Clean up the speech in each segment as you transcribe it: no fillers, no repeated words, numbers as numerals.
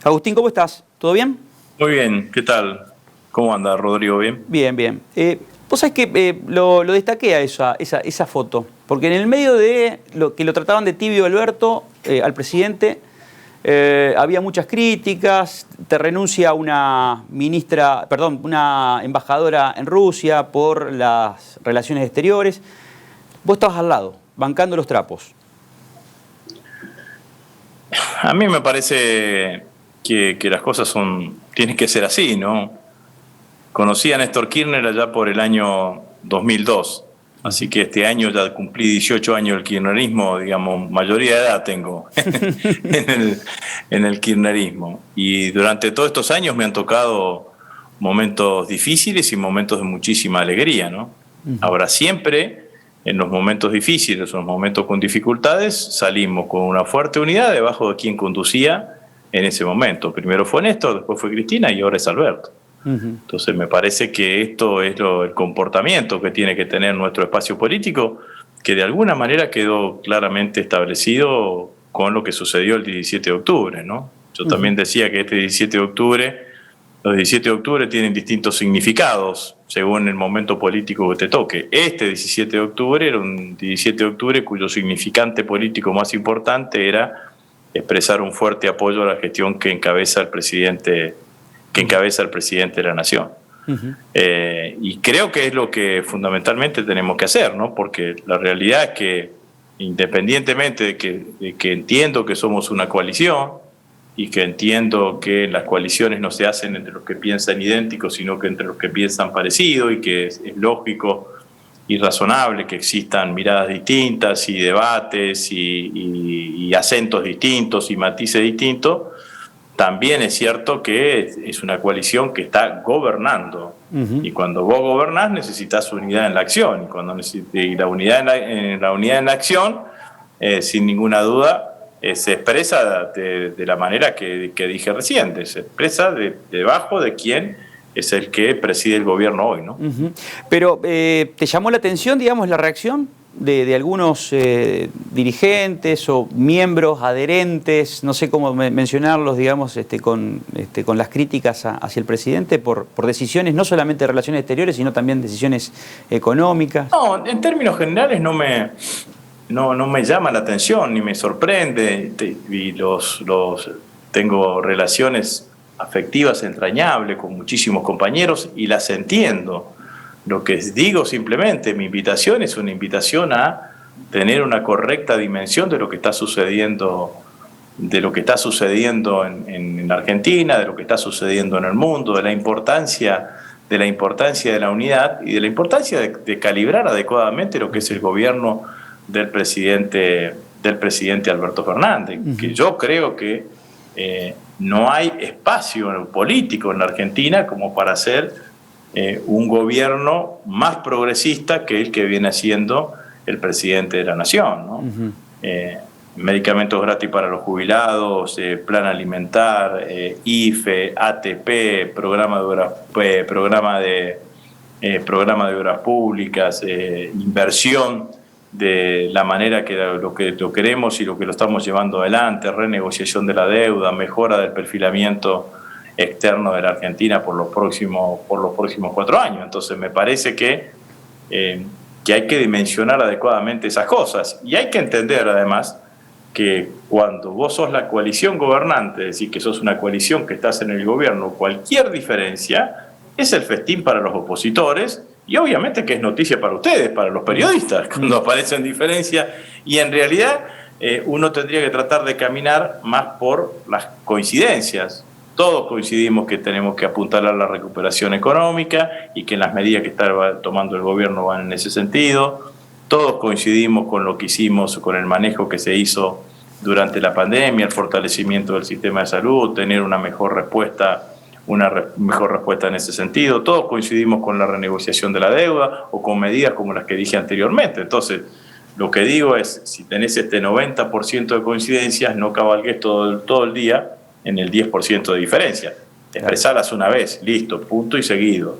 Agustín, ¿cómo estás? ¿Todo bien? Muy bien, ¿qué tal? ¿Cómo anda, Rodrigo? ¿Bien? Bien, bien. Vos sabés que lo destaqué a esa foto, porque en el medio de lo que lo trataban de tibio Alberto, al presidente, había muchas críticas, te renuncia una ministra, perdón, una embajadora en Rusia por las relaciones exteriores. Vos estabas al lado, bancando los trapos. A mí me parece que las cosas tienen que ser así, ¿no? Conocí a Néstor Kirchner allá por el año 2002, así que este año ya cumplí 18 años del kirchnerismo, digamos, mayoría de edad tengo en el kirchnerismo. Y durante todos estos años me han tocado momentos difíciles y momentos de muchísima alegría, ¿no? Ahora, siempre en los momentos difíciles o en los momentos con dificultades salimos con una fuerte unidad debajo de quien conducía en ese momento. Primero fue Néstor, después fue Cristina y ahora es Alberto. Entonces me parece que esto es el comportamiento que tiene que tener nuestro espacio político, que de alguna manera quedó claramente establecido con lo que sucedió el 17 de octubre, ¿no? Yo también decía que este 17 de octubre, los 17 de octubre tienen distintos significados según el momento político que te toque. Este 17 de octubre era un 17 de octubre cuyo significante político más importante era expresar un fuerte apoyo a la gestión que encabeza el presidente de la Nación. Y creo que es lo que fundamentalmente tenemos que hacer, ¿no? Porque la realidad es que, independientemente de que entiendo que somos una coalición y que entiendo que las coaliciones no se hacen entre los que piensan idénticos, sino que entre los que piensan parecido, y que es lógico y razonable que existan miradas distintas y debates y acentos distintos y matices distintos, también es cierto que es una coalición que está gobernando. Y cuando vos gobernás necesitas unidad en la acción. Y cuando la unidad en la acción, sin ninguna duda, se expresa de la manera que dije recién. Se expresa debajo de quién es el que preside el gobierno hoy, ¿no? Pero, ¿te llamó la atención, digamos, la reacción de algunos dirigentes o miembros, adherentes, no sé cómo mencionarlos, digamos, con las críticas hacia el presidente por decisiones no solamente de relaciones exteriores, sino también decisiones económicas? No, en términos generales no me llama la atención ni me sorprende, y tengo relaciones afectivas entrañables con muchísimos compañeros y las entiendo. Lo que digo simplemente, mi invitación es una invitación a tener una correcta dimensión de lo que está sucediendo, en Argentina, de lo que está sucediendo en el mundo, de la importancia de la unidad y de la importancia de calibrar adecuadamente lo que es el gobierno del presidente Alberto Fernández, que yo creo que no hay espacio político en la Argentina como para hacer un gobierno más progresista que el que viene haciendo el presidente de la Nación, ¿no? Medicamentos gratis para los jubilados, plan alimentar, IFE, ATP, programa de obras públicas, inversión de la manera que lo queremos y lo que lo estamos llevando adelante, renegociación de la deuda, mejora del perfilamiento externo de la Argentina por los próximos 4 años. Entonces me parece que hay que dimensionar adecuadamente esas cosas, y hay que entender además que cuando vos sos la coalición gobernante, es decir, que sos una coalición que estás en el gobierno, cualquier diferencia es el festín para los opositores, y obviamente que es noticia para ustedes, para los periodistas, cuando aparecen diferencias, y en realidad uno tendría que tratar de caminar más por las coincidencias. Todos coincidimos que tenemos que apuntalar la recuperación económica y que las medidas que está tomando el gobierno van en ese sentido. Todos coincidimos con lo que hicimos, con el manejo que se hizo durante la pandemia, el fortalecimiento del sistema de salud, tener una mejor respuesta en ese sentido. Todos coincidimos con la renegociación de la deuda o con medidas como las que dije anteriormente. Entonces, lo que digo es, si tenés este 90% de coincidencias, no cabalgues todo el día en el 10% de diferencia. Expresalas una vez, listo, punto y seguido.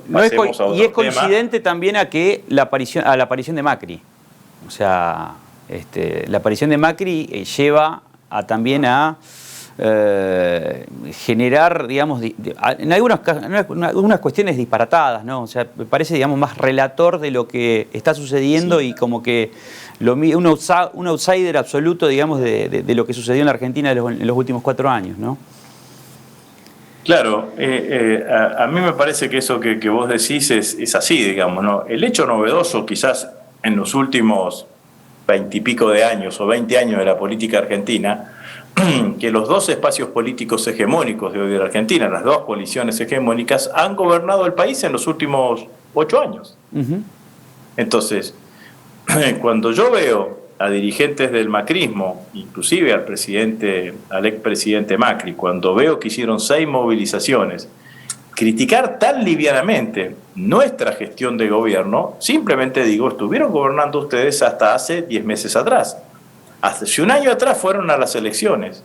Y es coincidente también a la aparición de Macri. O sea, la aparición de Macri lleva también a generar, digamos, en algunas cuestiones disparatadas, ¿no? O sea, me parece, digamos, más relator de lo que está sucediendo, sí, y como que un outsider absoluto, digamos, de lo que sucedió en la Argentina en los últimos 4 años, ¿no? Claro, a mí me parece que eso que vos decís es así, digamos, ¿no? El hecho novedoso quizás en los últimos 20 y pico de años o 20 años de la política argentina, que los dos espacios políticos hegemónicos de hoy de la Argentina, las dos coaliciones hegemónicas, han gobernado el país en los últimos 8 años. Uh-huh. Entonces, cuando yo veo a dirigentes del macrismo, inclusive al expresidente Macri, cuando veo que hicieron 6 movilizaciones, criticar tan livianamente nuestra gestión de gobierno, simplemente digo, estuvieron gobernando ustedes hasta hace 10 meses atrás. Hace un año atrás fueron a las elecciones.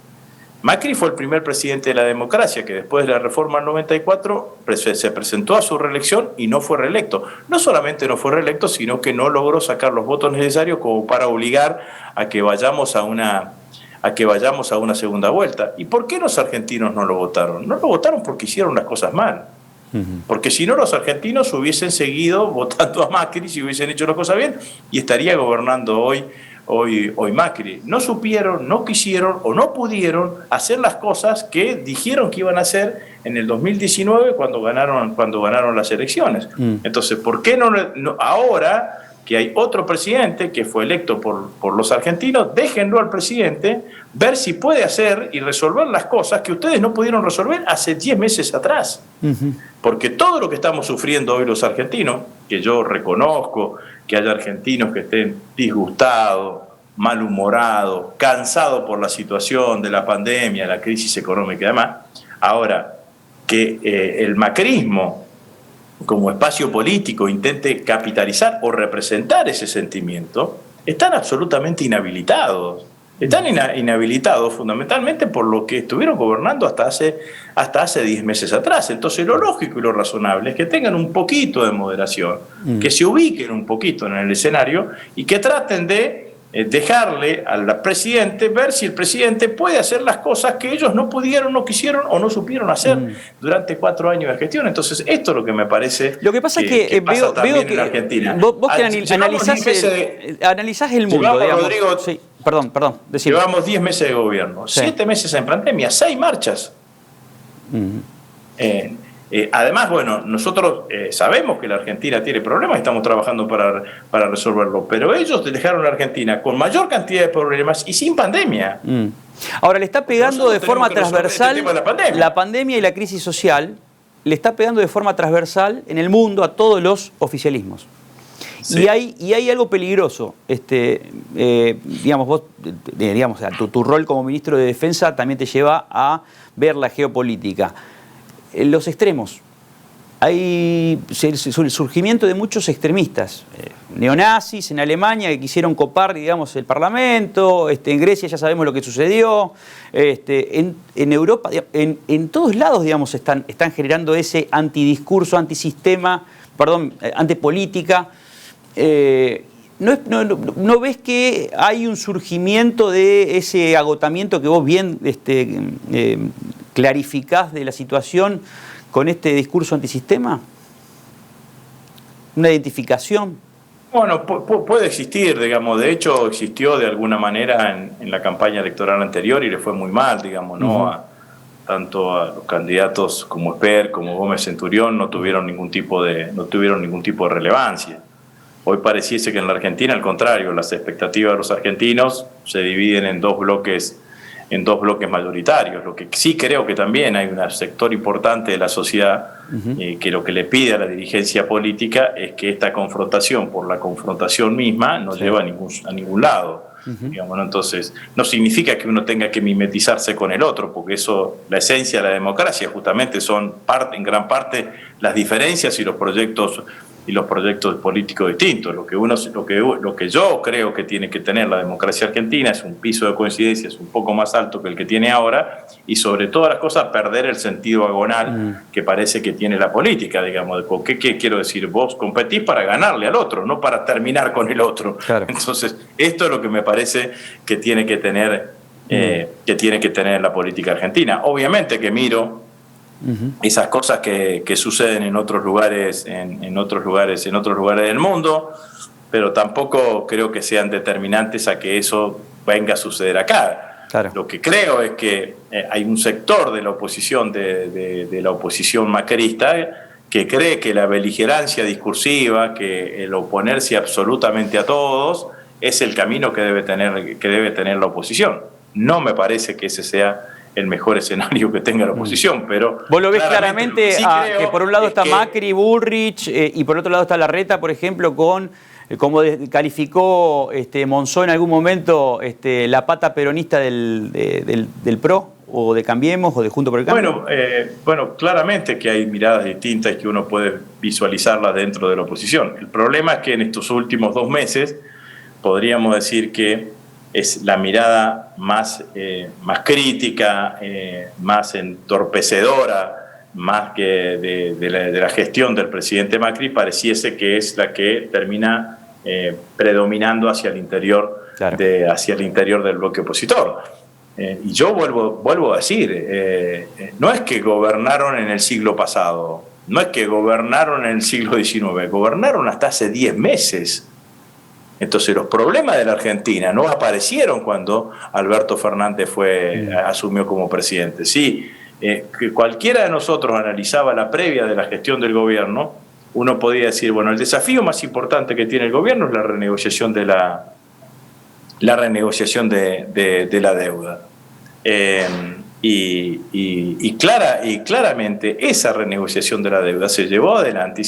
Macri fue el primer presidente de la democracia que después de la reforma del 94 se presentó a su reelección y no fue reelecto. No solamente no fue reelecto, sino que no logró sacar los votos necesarios como para obligar a que vayamos a una segunda vuelta. ¿Y por qué los argentinos no lo votaron? No lo votaron porque hicieron las cosas mal. Porque si no, los argentinos hubiesen seguido votando a Macri si hubiesen hecho las cosas bien y estaría gobernando hoy Macri. No supieron, no quisieron o no pudieron hacer las cosas que dijeron que iban a hacer en el 2019 cuando ganaron las elecciones. Entonces, ¿por qué no ahora que hay otro presidente que fue electo por los argentinos, déjenlo al presidente ver si puede hacer y resolver las cosas que ustedes no pudieron resolver hace 10 meses atrás? Uh-huh. Porque todo lo que estamos sufriendo hoy los argentinos, que yo reconozco que haya argentinos que estén disgustados, malhumorados, cansados por la situación de la pandemia, la crisis económica y demás, ahora que el macrismo como espacio político intente capitalizar o representar ese sentimiento, están absolutamente inhabilitados. Están inhabilitados fundamentalmente por lo que estuvieron gobernando hasta hace 10 meses atrás. Entonces lo lógico y lo razonable es que tengan un poquito de moderación, que se ubiquen un poquito en el escenario y que traten de dejarle al presidente ver si el presidente puede hacer las cosas que ellos no pudieron, no quisieron o no supieron hacer durante 4 años de gestión. Entonces esto es lo que me parece. Lo que pasa es que veo que en Argentina. Vos que analizás el mundo, digamos. Rodrigo, sí, perdón. Decime. Llevamos 10 meses de gobierno, sí. 7 meses en pandemia, 6 marchas. Además, bueno, nosotros sabemos que la Argentina tiene problemas y estamos trabajando para resolverlo, pero ellos dejaron a la Argentina con mayor cantidad de problemas y sin pandemia. Ahora, le está pegando de forma transversal la pandemia y la crisis social, le está pegando de forma transversal en el mundo a todos los oficialismos. Sí. Y hay algo peligroso. Digamos, vos, tu rol como ministro de Defensa también te lleva a ver la geopolítica. Los extremos. Hay el surgimiento de muchos extremistas, neonazis en Alemania que quisieron copar, digamos, el Parlamento, en Grecia ya sabemos lo que sucedió, en Europa, en todos lados, digamos, están generando ese antidiscurso, antisistema, antipolítica. ¿No ves que hay un surgimiento de ese agotamiento que vos bien clarificás de la situación con este discurso antisistema? ¿Una identificación? Bueno, puede existir, digamos. De hecho, existió de alguna manera en la campaña electoral anterior y le fue muy mal, digamos, ¿no? Tanto a los candidatos como Esper, como Gómez Centurión no tuvieron ningún tipo de relevancia. Hoy pareciese que en la Argentina, al contrario, las expectativas de los argentinos se dividen en dos bloques mayoritarios. Lo que sí creo que también hay un sector importante de la sociedad que lo que le pide a la dirigencia política es que esta confrontación por la confrontación misma no lleva a ningún lado. Digamos, ¿no? Entonces, no significa que uno tenga que mimetizarse con el otro, porque eso, la esencia de la democracia justamente son en gran parte las diferencias y los proyectos políticos distintos. Lo que yo creo que tiene que tener la democracia argentina es un piso de coincidencias un poco más alto que el que tiene ahora y sobre todas las cosas perder el sentido agonal que parece que tiene la política, digamos. ¿Qué quiero decir? Vos competís para ganarle al otro, no para terminar con el otro. Claro. Entonces, esto es lo que me parece que tiene que tener que tiene que tener la política argentina. Obviamente que miro esas cosas que suceden en otros lugares, en otros lugares del mundo, pero tampoco creo que sean determinantes a que eso venga a suceder acá. Claro. Lo que creo es que hay un sector de la oposición, de la oposición macrista, que cree que la beligerancia discursiva, que el oponerse absolutamente a todos, es el camino que debe tener la oposición. No me parece que ese sea el mejor escenario que tenga la oposición, pero... Vos lo ves claramente sí que por un lado está Macri, Bullrich, y por otro lado está Larreta, por ejemplo, con, como calificó Monzó en algún momento, la pata peronista del PRO, o de Cambiemos, o de Junto por el Cambio. Bueno, claramente que hay miradas distintas y que uno puede visualizarlas dentro de la oposición. El problema es que en estos últimos 2 meses podríamos decir que es la mirada más crítica, más entorpecedora, más que de la gestión del presidente Macri, pareciese que es la que termina predominando hacia el interior, claro, hacia el interior del bloque opositor. Y yo vuelvo a decir, no es que gobernaron en el siglo pasado, no es que gobernaron en el siglo XIX, gobernaron hasta hace 10 meses. Entonces los problemas de la Argentina no aparecieron cuando Alberto Fernández asumió como presidente. Sí, que cualquiera de nosotros analizaba la previa de la gestión del gobierno, uno podía decir, bueno, el desafío más importante que tiene el gobierno es la renegociación de la deuda. Claramente esa renegociación de la deuda se llevó adelante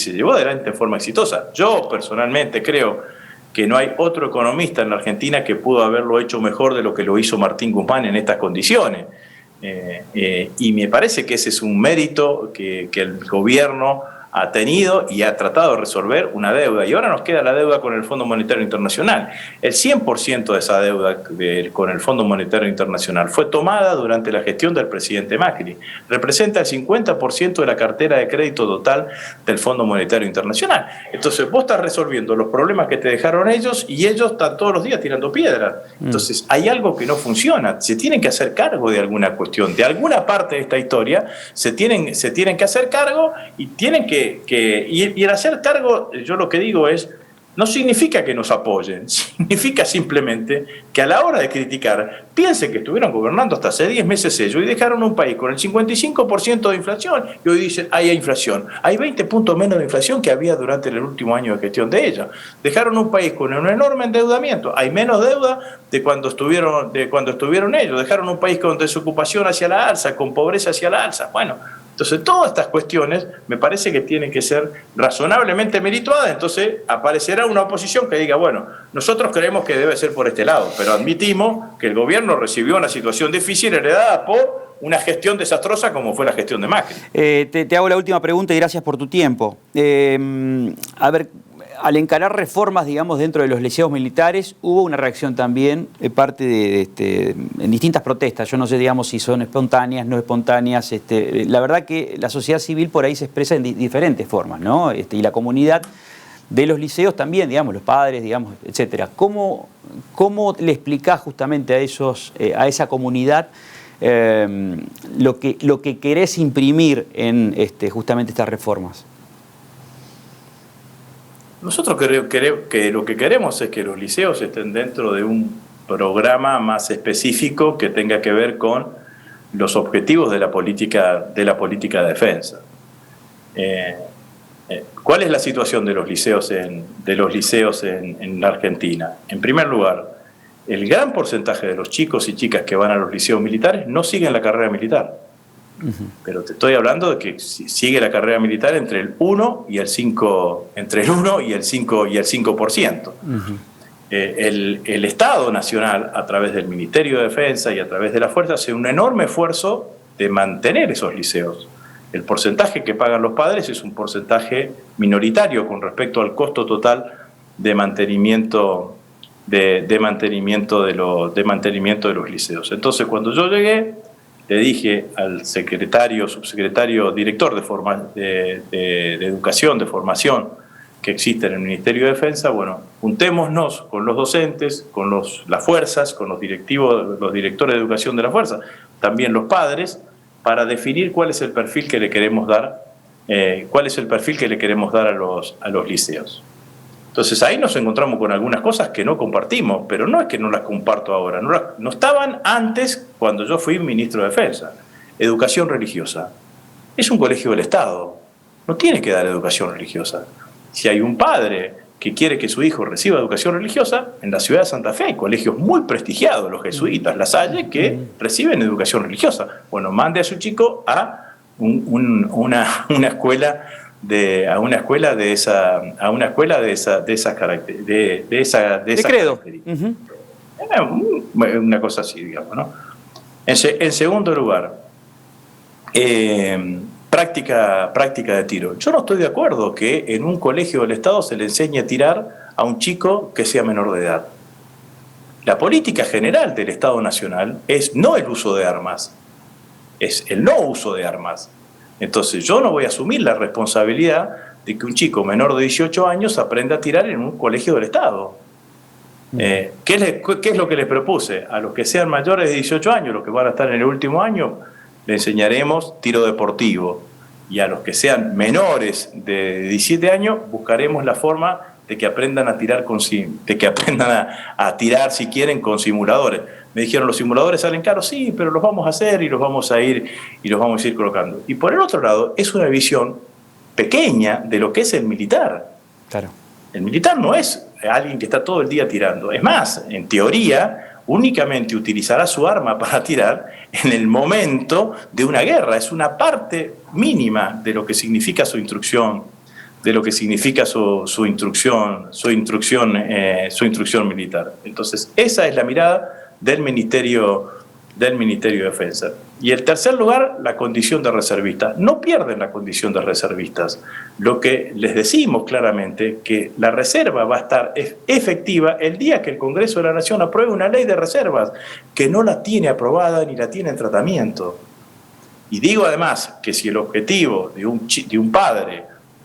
de forma exitosa. Yo personalmente creo que no hay otro economista en la Argentina que pudo haberlo hecho mejor de lo que lo hizo Martín Guzmán en estas condiciones. Y me parece que ese es un mérito que el gobierno ha tenido y ha tratado de resolver una deuda. Y ahora nos queda la deuda con el Fondo Monetario Internacional. El 100% de esa deuda con el Fondo Monetario Internacional fue tomada durante la gestión del presidente Macri. Representa el 50% de la cartera de crédito total del Fondo Monetario Internacional. Entonces vos estás resolviendo los problemas que te dejaron ellos y ellos están todos los días tirando piedras. Entonces hay algo que no funciona. Se tienen que hacer cargo de alguna cuestión. De alguna parte de esta historia se tienen que hacer cargo y tienen que y el hacer cargo, yo lo que digo es, no significa que nos apoyen, significa simplemente que a la hora de criticar, piensen que estuvieron gobernando hasta hace 10 meses ellos y dejaron un país con el 55% de inflación y hoy dicen, hay inflación. Hay 20 puntos menos de inflación que había durante el último año de gestión de ellos. Dejaron un país con un enorme endeudamiento. Hay menos deuda de cuando estuvieron ellos. Dejaron un país con desocupación hacia la alza, con pobreza hacia la alza. Bueno, entonces todas estas cuestiones me parece que tienen que ser razonablemente merituadas. Entonces aparecerá una oposición que diga, bueno, nosotros creemos que debe ser por este lado, pero admitimos que el gobierno recibió una situación difícil heredada por una gestión desastrosa como fue la gestión de Macri. Te hago la última pregunta y gracias por tu tiempo. A ver, al encarar reformas, digamos, dentro de los liceos militares, hubo una reacción también de parte en distintas protestas. Yo no sé, digamos, si son espontáneas, no espontáneas. La verdad que la sociedad civil por ahí se expresa en diferentes formas, ¿no? Y la comunidad de los liceos también, digamos, los padres, digamos, etcétera. ¿Cómo le explicás justamente a esa comunidad lo que querés imprimir en justamente estas reformas? Nosotros creo que lo que queremos es que los liceos estén dentro de un programa más específico que tenga que ver con los objetivos de la política de defensa. ¿Cuál es la situación de los liceos en la Argentina? En primer lugar, el gran porcentaje de los chicos y chicas que van a los liceos militares no siguen la carrera militar. Pero te estoy hablando de que sigue la carrera militar entre el 1 y el 5%. El Estado Nacional, a través del Ministerio de Defensa y a través de la Fuerza, hace un enorme esfuerzo de mantener esos liceos. El porcentaje que pagan los padres es un porcentaje minoritario con respecto al costo total de mantenimiento de los liceos. Entonces, cuando yo llegué, le dije al subsecretario, director de Educación, de Formación que existe en el Ministerio de Defensa, bueno, juntémonos con los docentes, con las fuerzas, con los directivos, los directores de educación de la fuerza, también los padres, para definir cuál es el perfil que le queremos dar, a los liceos. Entonces ahí nos encontramos con algunas cosas que no compartimos, pero no es que no las comparto ahora, no estaban antes cuando yo fui ministro de Defensa. Educación religiosa. Es un colegio del Estado, no tiene que dar educación religiosa. Si hay un padre que quiere que su hijo reciba educación religiosa, en la ciudad de Santa Fe hay colegios muy prestigiados, los jesuitas, La Salle, que reciben educación religiosa. Bueno, mande a su chico a una escuela de esas características. Credo. Una cosa así, digamos, ¿no? En segundo lugar, práctica de tiro. Yo no estoy de acuerdo que en un colegio del Estado se le enseñe a tirar a un chico que sea menor de edad. La política general del Estado Nacional es no el uso de armas, es el no uso de armas. Entonces yo no voy a asumir la responsabilidad de que un chico menor de 18 años aprenda a tirar en un colegio del Estado. ¿Qué es lo que les propuse? A los que sean mayores de 18 años, los que van a estar en el último año, le enseñaremos tiro deportivo. Y a los que sean menores de 17 años, buscaremos la forma de que aprendan a tirar a tirar si quieren con simuladores. Me dijeron, los simuladores salen caros, sí, pero los vamos a hacer y los vamos a ir colocando. Y por el otro lado, es una visión pequeña de lo que es el militar. Claro. El militar no es alguien que está todo el día tirando. Es más, en teoría, únicamente utilizará su arma para tirar en el momento de una guerra. Es una parte mínima de lo que significa su instrucción, de lo que significa su instrucción militar. Entonces, esa es la mirada del Ministerio de Defensa. Y en tercer lugar, la condición de reservista. No pierden la condición de reservistas. Lo que les decimos claramente, que la reserva va a estar efectiva el día que el Congreso de la Nación apruebe una ley de reservas, que no la tiene aprobada ni la tiene en tratamiento. Y digo además que si el objetivo de un padre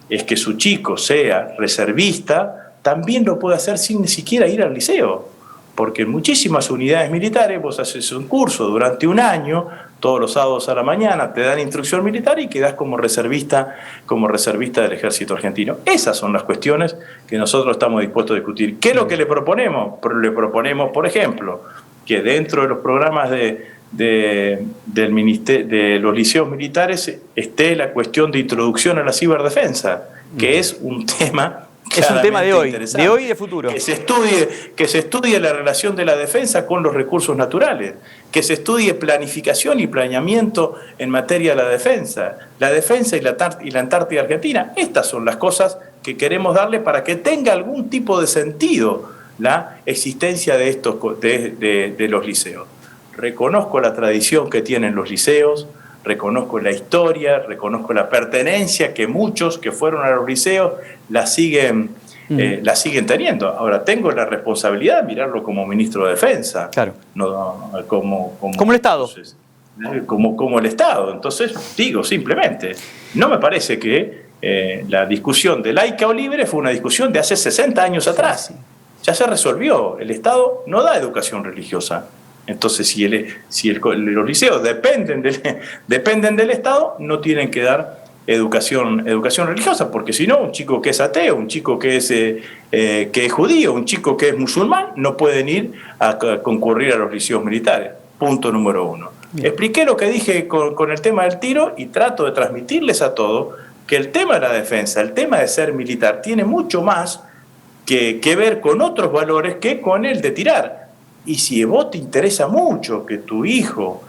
es que su chico sea reservista, también lo puede hacer sin ni siquiera ir al liceo. Porque en muchísimas unidades militares vos haces un curso durante un año, todos los sábados a la mañana te dan instrucción militar y quedás como reservista del Ejército Argentino. Esas son las cuestiones que nosotros estamos dispuestos a discutir. ¿Qué es lo que le proponemos? Le proponemos, por ejemplo, que dentro de los programas de los liceos militares esté la cuestión de introducción a la ciberdefensa, que es un tema... Es un tema de hoy y de futuro. Que se estudie la relación de la defensa con los recursos naturales, que se estudie planificación y planeamiento en materia de la defensa y la Antártida Argentina. Estas son las cosas que queremos darle para que tenga algún tipo de sentido la existencia de los liceos. Reconozco la tradición que tienen los liceos, reconozco la historia, reconozco la pertenencia que muchos que fueron a los liceos la siguen teniendo. Ahora, tengo la responsabilidad de mirarlo como ministro de Defensa. Claro. No, como el Estado. Entonces, como el Estado. Entonces, digo simplemente, no me parece que la discusión de laica o libre fue una discusión de hace 60 años atrás. Sí. Ya se resolvió. El Estado no da educación religiosa. Entonces, si los liceos dependen del Estado, no tienen que dar educación religiosa, porque si no, un chico que es ateo, un chico que es judío, un chico que es musulmán, no pueden ir a concurrir a los liceos militares. Punto número 1. Bien. Expliqué lo que dije con el tema del tiro y trato de transmitirles a todos que el tema de la defensa, el tema de ser militar, tiene mucho más que ver con otros valores que con el de tirar. Y si a vos te interesa mucho que tu hijo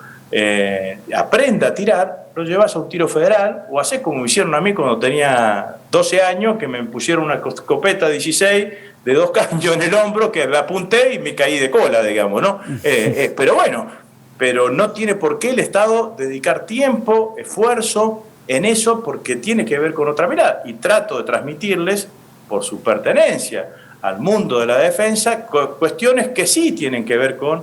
aprenda a tirar, lo llevas a un tiro federal o haces como me hicieron a mí cuando tenía 12 años, que me pusieron una escopeta 16 de 2 caños en el hombro, que la apunté y me caí de cola, digamos, ¿no? Pero bueno, pero no tiene por qué el Estado dedicar tiempo, esfuerzo en eso, porque tiene que ver con otra mirada. Y trato de transmitirles, por su pertenencia al mundo de la defensa, cuestiones que sí tienen que ver con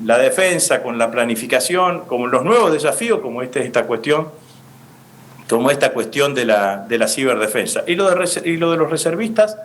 la defensa, con la planificación, con los nuevos desafíos, como esta cuestión como esta cuestión de la ciberdefensa. Y lo de los reservistas,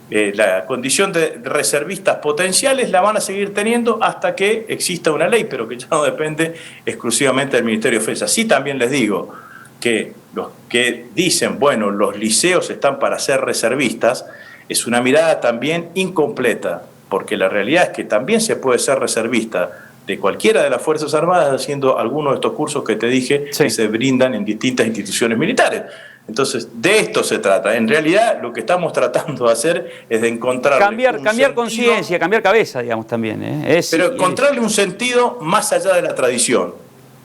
la condición de reservistas potenciales la van a seguir teniendo hasta que exista una ley, pero que ya no depende exclusivamente del Ministerio de Defensa. Sí, también les digo que los que dicen, bueno, los liceos están para ser reservistas, es una mirada también incompleta, porque la realidad es que también se puede ser reservista de cualquiera de las Fuerzas Armadas haciendo algunos de estos cursos que te dije, sí, que se brindan en distintas instituciones militares. Entonces, de esto se trata. En realidad, lo que estamos tratando de hacer es de encontrar... Cambiar conciencia, cambiar cabeza, digamos, también. Pero encontrarle un sentido más allá de la tradición.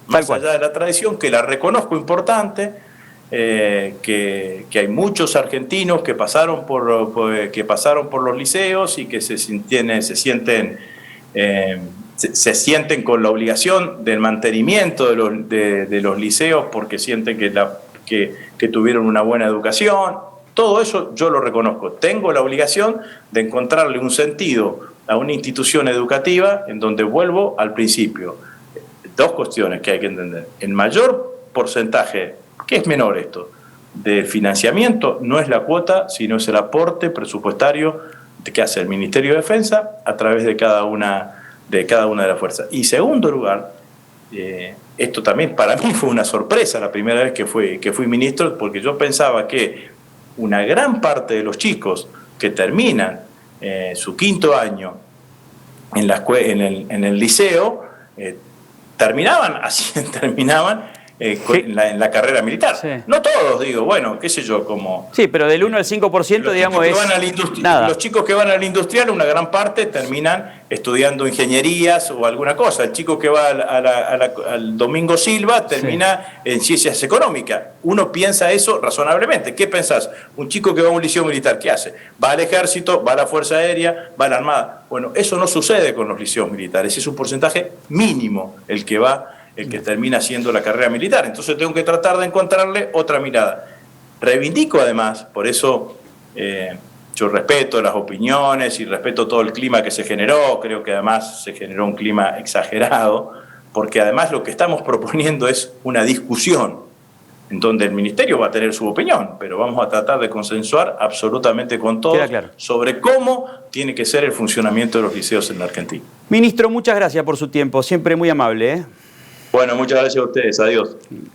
Más allá de la tradición, que la reconozco importante, que hay muchos argentinos que pasaron por los liceos y que se sienten con la obligación del mantenimiento de los liceos porque sienten que tuvieron una buena educación. Todo eso yo lo reconozco. Tengo la obligación de encontrarle un sentido a una institución educativa en donde vuelvo al principio. Dos cuestiones que hay que entender. El mayor porcentaje, que es menor esto, del financiamiento no es la cuota, sino es el aporte presupuestario que hace el Ministerio de Defensa a través de cada una de las fuerzas. Y segundo lugar, esto también para mí fue una sorpresa la primera vez que fui ministro, porque yo pensaba que una gran parte de los chicos que terminan su quinto año en el liceo terminaban en la carrera militar. Sí. No todos, digo, bueno, qué sé yo, como... Sí, pero del 1 al 5%, digamos, nada. Los chicos que van al industrial, una gran parte terminan estudiando ingenierías o alguna cosa. El chico que va al Domingo Silva termina en ciencias económicas. Uno piensa eso razonablemente. ¿Qué pensás? Un chico que va a un liceo militar, ¿qué hace? Va al ejército, va a la Fuerza Aérea, va a la Armada. Bueno, eso no sucede con los liceos militares. Es un porcentaje mínimo el que termina haciendo la carrera militar. Entonces tengo que tratar de encontrarle otra mirada. Reivindico además, por eso yo respeto las opiniones y respeto todo el clima que se generó, creo que además se generó un clima exagerado, porque además lo que estamos proponiendo es una discusión, en donde el Ministerio va a tener su opinión, pero vamos a tratar de consensuar absolutamente con todos sobre cómo tiene que ser el funcionamiento de los liceos en la Argentina. Ministro, muchas gracias por su tiempo, siempre muy amable. Bueno, muchas gracias a ustedes. Adiós.